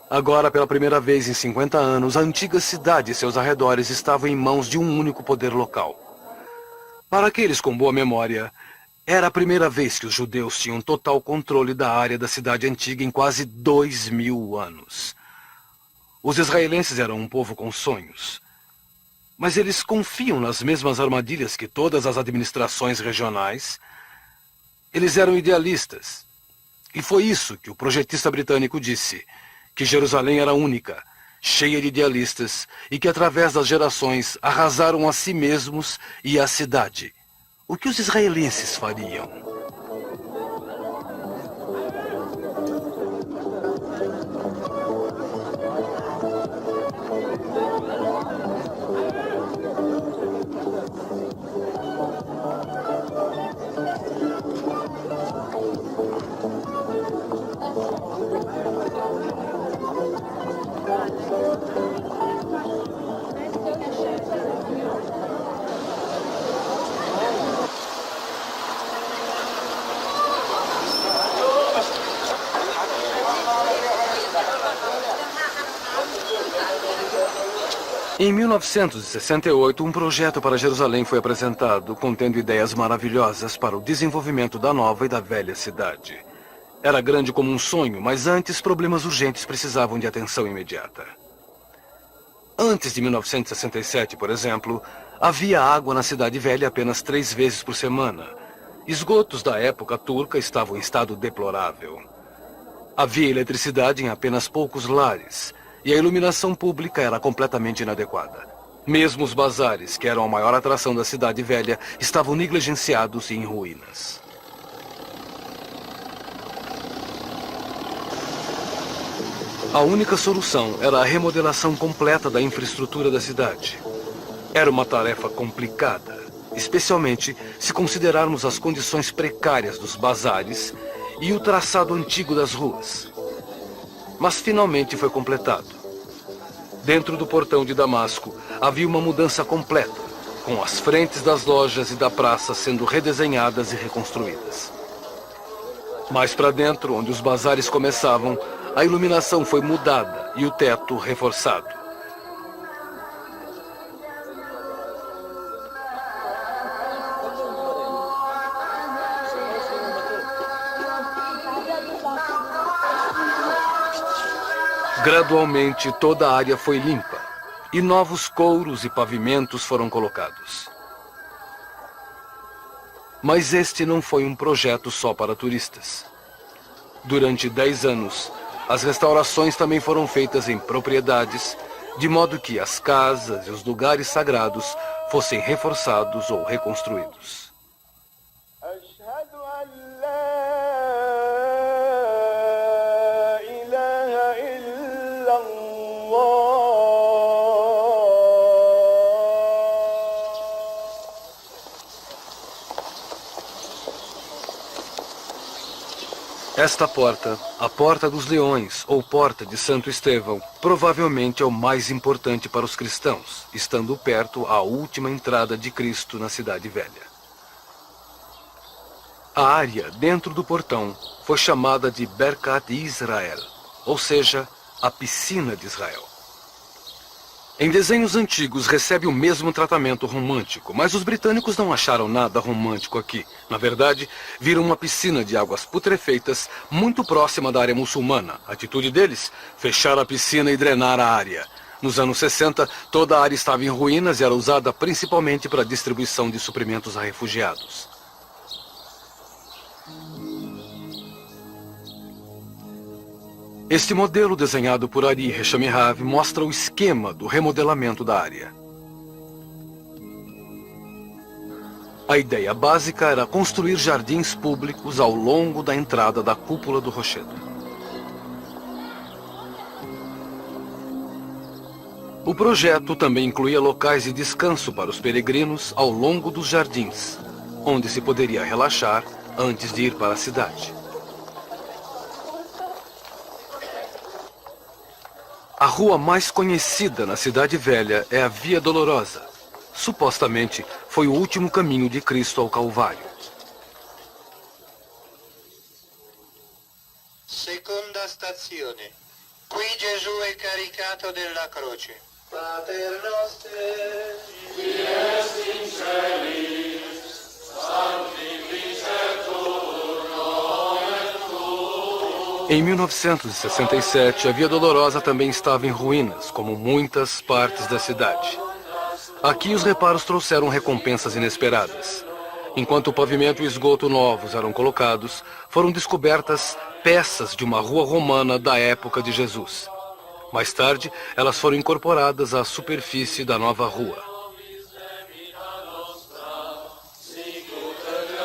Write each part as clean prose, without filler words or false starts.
Agora, pela primeira vez em 50 anos, a antiga cidade e seus arredores estavam em mãos de um único poder local. Para aqueles com boa memória, era a primeira vez que os judeus tinham total controle da área da cidade antiga em quase 2000 anos. Os israelenses eram um povo com sonhos. Mas eles confiam nas mesmas armadilhas que todas as administrações regionais. Eles eram idealistas. E foi isso que o projetista britânico disse, que Jerusalém era única, cheia de idealistas, e que através das gerações arrasaram a si mesmos e a cidade. O que os israelenses fariam? Em 1968, um projeto para Jerusalém foi apresentado, contendo ideias maravilhosas para o desenvolvimento da nova e da velha cidade. Era grande como um sonho, mas antes problemas urgentes precisavam de atenção imediata. Antes de 1967, por exemplo, havia água na Cidade Velha apenas 3 vezes por semana. Esgotos da época turca estavam em estado deplorável. Havia eletricidade em apenas poucos lares. E a iluminação pública era completamente inadequada. Mesmo os bazares, que eram a maior atração da Cidade Velha, estavam negligenciados e em ruínas. A única solução era a remodelação completa da infraestrutura da cidade. Era uma tarefa complicada, especialmente se considerarmos as condições precárias dos bazares e o traçado antigo das ruas. Mas finalmente foi completado. Dentro do portão de Damasco, havia uma mudança completa, com as frentes das lojas e da praça sendo redesenhadas e reconstruídas. Mais para dentro, onde os bazares começavam, a iluminação foi mudada e o teto reforçado. Gradualmente, toda a área foi limpa e novos couros e pavimentos foram colocados. Mas este não foi um projeto só para turistas. Durante 10 anos, as restaurações também foram feitas em propriedades, de modo que as casas e os lugares sagrados fossem reforçados ou reconstruídos. Esta porta, a Porta dos Leões, ou Porta de Santo Estevão, provavelmente é o mais importante para os cristãos, estando perto a última entrada de Cristo na Cidade Velha. A área dentro do portão foi chamada de Berkat Israel, ou seja, a Piscina de Israel. Em desenhos antigos recebe o mesmo tratamento romântico, mas os britânicos não acharam nada romântico aqui. Na verdade, viram uma piscina de águas putrefeitas muito próxima da área muçulmana. A atitude deles? Fechar a piscina e drenar a área. Nos anos 60, toda a área estava em ruínas e era usada principalmente para a distribuição de suprimentos a refugiados. Este modelo desenhado por Ari Heshamihav mostra o esquema do remodelamento da área. A ideia básica era construir jardins públicos ao longo da entrada da cúpula do rochedo. O projeto também incluía locais de descanso para os peregrinos ao longo dos jardins, onde se poderia relaxar antes de ir para a cidade. A rua mais conhecida na Cidade Velha é a Via Dolorosa. Supostamente, foi o último caminho de Cristo ao Calvário. Seconda stazione. Qui Gesù è caricato della croce. Pater noster, qui est in celis, sanctificetur nomen tuum. Em 1967, a Via Dolorosa também estava em ruínas, como muitas partes da cidade. Aqui os reparos trouxeram recompensas inesperadas. Enquanto o pavimento e o esgoto novos eram colocados, foram descobertas peças de uma rua romana da época de Jesus. Mais tarde, elas foram incorporadas à superfície da nova rua.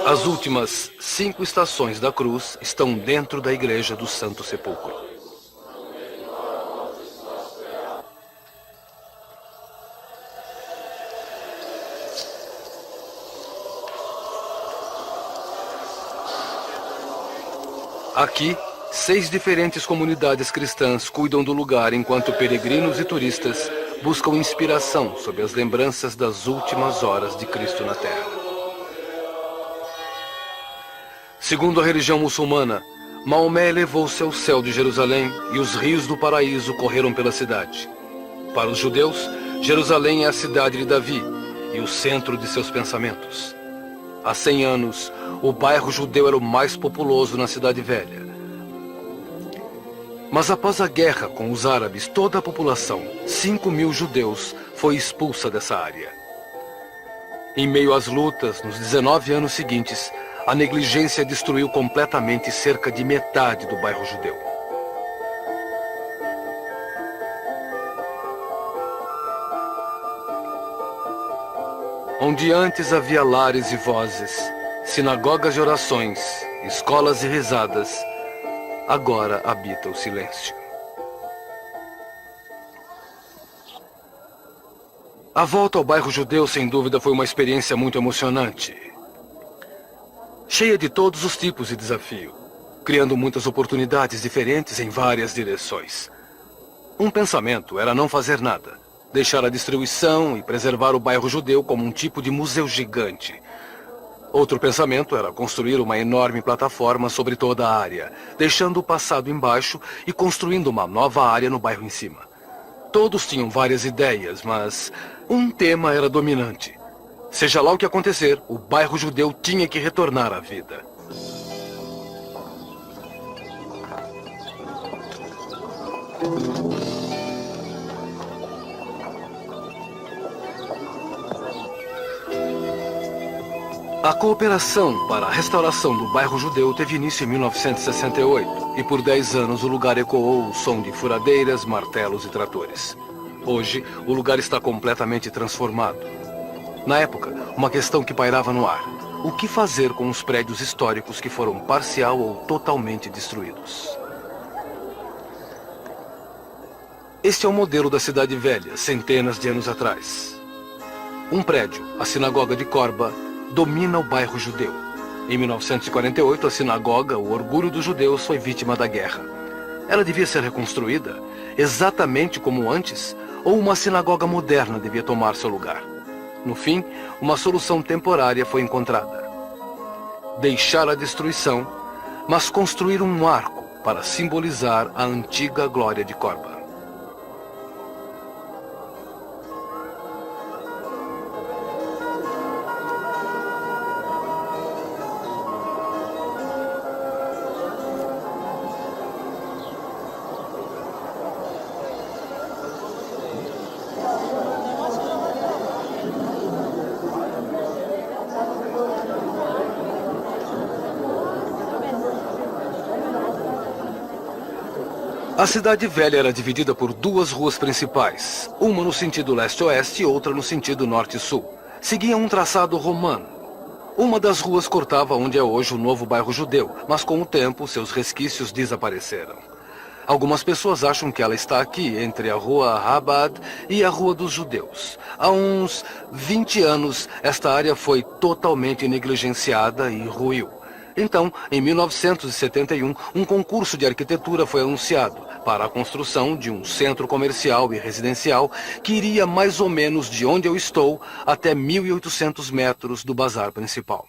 As últimas 5 estações da cruz estão dentro da igreja do Santo Sepulcro. Aqui, 6 diferentes comunidades cristãs cuidam do lugar enquanto peregrinos e turistas buscam inspiração sob as lembranças das últimas horas de Cristo na Terra. Segundo a religião muçulmana, Maomé elevou-se ao céu de Jerusalém e os rios do paraíso correram pela cidade. Para os judeus, Jerusalém é a cidade de Davi e o centro de seus pensamentos. Há 100 anos, o bairro judeu era o mais populoso na Cidade Velha. Mas após a guerra com os árabes, toda a população, 5.000 judeus, foi expulsa dessa área. Em meio às lutas, nos 19 anos seguintes, a negligência destruiu completamente cerca de metade do bairro judeu. Onde antes havia lares e vozes, sinagogas e orações, escolas e risadas, agora habita o silêncio. A volta ao bairro judeu, sem dúvida, foi uma experiência muito emocionante. Cheia de todos os tipos de desafio, criando muitas oportunidades diferentes em várias direções. Um pensamento era não fazer nada, deixar a destruição e preservar o bairro judeu como um tipo de museu gigante. Outro pensamento era construir uma enorme plataforma sobre toda a área, deixando o passado embaixo e construindo uma nova área no bairro em cima. Todos tinham várias ideias, mas um tema era dominante. Seja lá o que acontecer, o bairro judeu tinha que retornar à vida. A cooperação para a restauração do bairro judeu teve início em 1968 e por 10 anos o lugar ecoou o som de furadeiras, martelos e tratores. Hoje, o lugar está completamente transformado. Na época, uma questão que pairava no ar: o que fazer com os prédios históricos que foram parcial ou totalmente destruídos? Este é o modelo da Cidade Velha, centenas de anos atrás. Um prédio, a Sinagoga de Korba, domina o bairro judeu. Em 1948, a sinagoga, o orgulho dos judeus, foi vítima da guerra. Ela devia ser reconstruída, exatamente como antes, ou uma sinagoga moderna devia tomar seu lugar. No fim, uma solução temporária foi encontrada. Deixar a destruição, mas construir um arco para simbolizar a antiga glória de Korba. A Cidade Velha era dividida por 2 ruas principais, uma no sentido leste-oeste e outra no sentido norte-sul. Seguia um traçado romano. Uma das ruas cortava onde é hoje o novo bairro judeu, mas com o tempo seus resquícios desapareceram. Algumas pessoas acham que ela está aqui, entre a Rua Rabbad e a Rua dos Judeus. Há uns 20 anos, esta área foi totalmente negligenciada e ruiu. Então, em 1971, um concurso de arquitetura foi anunciado para a construção de um centro comercial e residencial que iria mais ou menos de onde eu estou até 1.800 metros do bazar principal.